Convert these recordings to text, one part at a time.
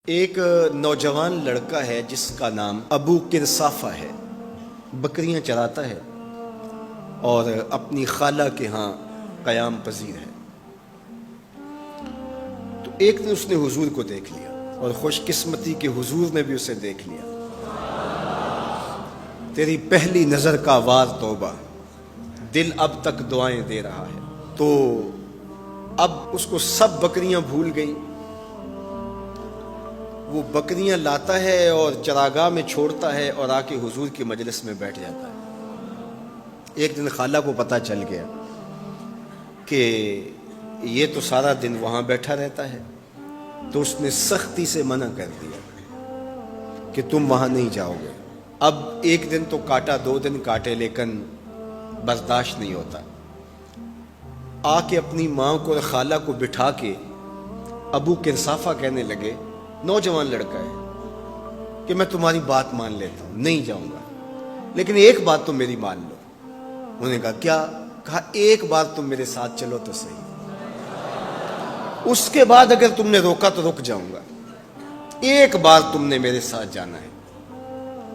ایک نوجوان لڑکا ہے جس کا نام ابو کرسافہ ہے، بکریاں چراتا ہے اور اپنی خالہ کے ہاں قیام پذیر ہے۔ تو ایک دن اس نے حضور کو دیکھ لیا اور خوش قسمتی کہ حضور نے بھی اسے دیکھ لیا۔ تیری پہلی نظر کا وار توبہ، دل اب تک دعائیں دے رہا ہے۔ تو اب اس کو سب بکریاں بھول گئی، وہ بکریاں لاتا ہے اور چراگاہ میں چھوڑتا ہے اور آ کے حضور کی مجلس میں بیٹھ جاتا ہے۔ ایک دن خالہ کو پتہ چل گیا کہ یہ تو سارا دن وہاں بیٹھا رہتا ہے، تو اس نے سختی سے منع کر دیا کہ تم وہاں نہیں جاؤ گے۔ اب ایک دن تو کاٹا، 2 دن کاٹے، لیکن برداشت نہیں ہوتا۔ آ کے اپنی ماں کو اور خالہ کو بٹھا کے ابو کرسافہ کہنے لگے، نوجوان لڑکا ہے، کہ میں تمہاری بات مان لیتا ہوں، نہیں جاؤں گا، لیکن ایک بات تم میری مان لو۔ انہوں نے کہا کیا؟ کہا ایک بار تم میرے ساتھ چلو تو صحیح، اس کے بعد اگر تم نے روکا تو رک جاؤں گا، ایک بار تم نے میرے ساتھ جانا ہے۔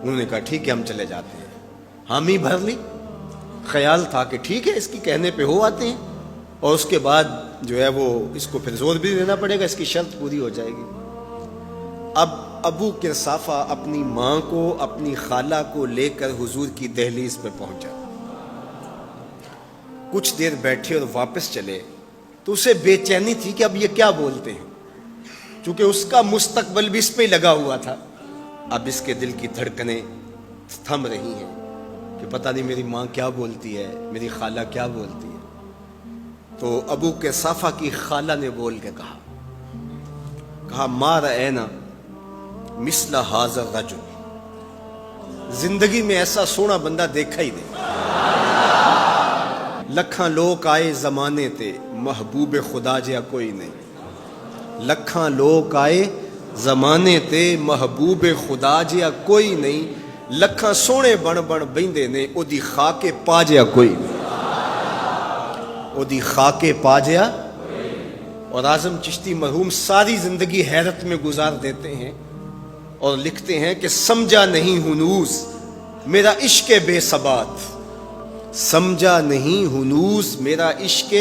انہوں نے کہا ٹھیک ہے، ہم چلے جاتے ہیں۔ حامی بھر لی، خیال تھا کہ ٹھیک ہے اس کی کہنے پہ ہو آتے ہیں، اور اس کے بعد جو ہے وہ اس کو پھر زور بھی دینا پڑے گا، اس کی شرط پوری ہو جائے گی۔ اب ابو کرسافہ اپنی ماں کو، اپنی خالہ کو لے کر حضور کی دہلیز پہ پہنچا۔ کچھ دیر بیٹھے اور واپس چلے تو اسے بے چینی تھی کہ اب یہ کیا بولتے ہیں، چونکہ اس کا مستقبل بھی اس پہ لگا ہوا تھا۔ اب اس کے دل کی دھڑکنیں تھم رہی ہیں کہ پتہ نہیں میری ماں کیا بولتی ہے، میری خالہ کیا بولتی ہے۔ تو ابو کرسافہ کی خالہ نے بول کے کہا ما رأینا مثل ھذا الرجل، زندگی میں ایسا سونا بندہ دیکھا ہی نہیں۔ لکھاں لوگ آئے زمانے تے، محبوب خدا جیا کوئی نہیں۔ لکھاں لوگ آئے زمانے تے، محبوب خدا جیا کوئی نہیں۔ لکھاں سونے بن بن بیندے نے، او دی خاکے پا جیا کوئی نہیں، او دی خاکے پا جیا۔ اور اعظم چشتی مرحوم ساری زندگی حیرت میں گزار دیتے ہیں اور لکھتے ہیں کہ سمجھا نہیں ہنوز میرا عشق بے ثبات، سمجھا نہیں ہنوز میرا عشق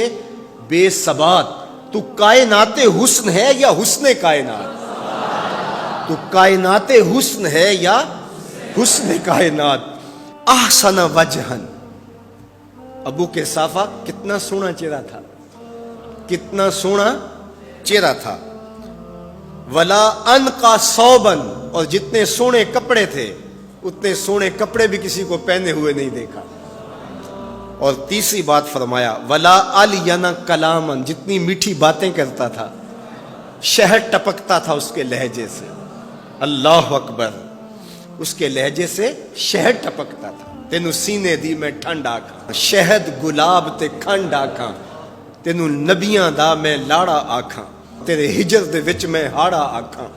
بے ثبات۔ تو کائنات حسن ہے یا حسن کائنات؟ تو کائنات حسن ہے یا حسن کائنات؟ احسن وجہن، ابو کرسافہ کتنا سونا چہرہ تھا، کتنا سونا چہرہ تھا۔ ولا انقا ثوبن، اور جتنے سونے کپڑے تھے اتنے سونے کپڑے بھی کسی کو پہنے ہوئے نہیں دیکھا۔ اور تیسری بات فرمایا ولا الین کلامن، جتنی میٹھی باتیں کرتا تھا، شہد ٹپکتا تھا اس کے لہجے سے۔ اللہ اکبر، اس کے لہجے سے شہد ٹپکتا تھا۔ تینوں سینے دی میں ٹھنڈ آکھاں، شہد گلاب تے کھنڈ آکھاں، تینوں نبیاں دا میں لاڑا آکھاں، تیرے ہجر دے وچ میں ہاڑا آکھاں۔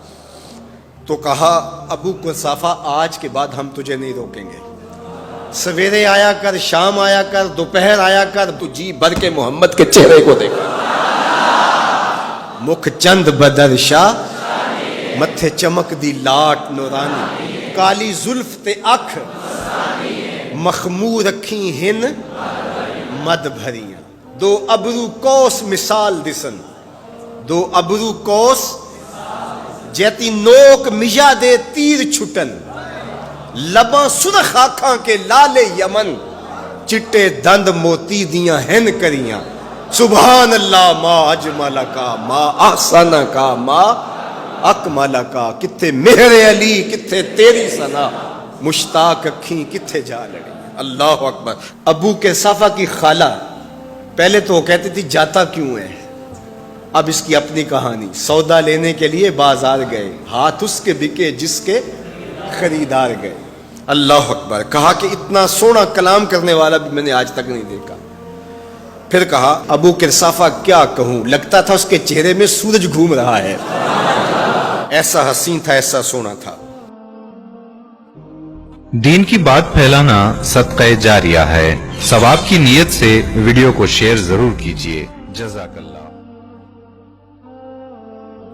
تو کہا ابو کرسافہ آج کے بعد ہم تجھے نہیں روکیں گے، سویرے آیا کر، شام آیا کر، دوپہر آیا کر، تو جی بھر کے محمد کے چہرے کو دیکھا۔ مکھ چند بدر شاہ، متھے چمک دی لاٹ نورانی، کالی زلف تے اکھ، مخمور رکھی ہن مد بھریاں، دو ابرو کوس مثال دسن، دو ابرو کوس جیتی نوک مجا دے تیر چھٹن، لباں سرخ آنکھاں کے لال یمن، چٹے دند موتی دیاں ہن کریاں۔ سبحان اللہ ما اجمل کا، ما احسن کا، ما اکمل کا۔ کتھے مہر علی، کتھے تیری ثنا، مشتاق اکھیں کتھے جا لڑی۔ اللہ اکبر۔ ابو کرسافہ کی خالہ پہلے تو وہ کہتی تھی جاتا کیوں ہے، اب اس کی اپنی کہانی۔ سودا لینے کے لیے بازار گئے، ہاتھ اس کے بکے جس کے خریدار گئے۔ اللہ اکبر۔ کہا کہ اتنا سونا کلام کرنے والا بھی میں نے آج تک نہیں دیکھا۔ پھر کہا ابو کرسافہ کیا کہوں، لگتا تھا اس کے چہرے میں سورج گھوم رہا ہے، ایسا حسین تھا، ایسا سونا تھا۔ دین کی بات پھیلانا صدقہ جاریہ ہے، ثواب کی نیت سے ویڈیو کو شیئر ضرور کیجیے۔ جزاک اللہ۔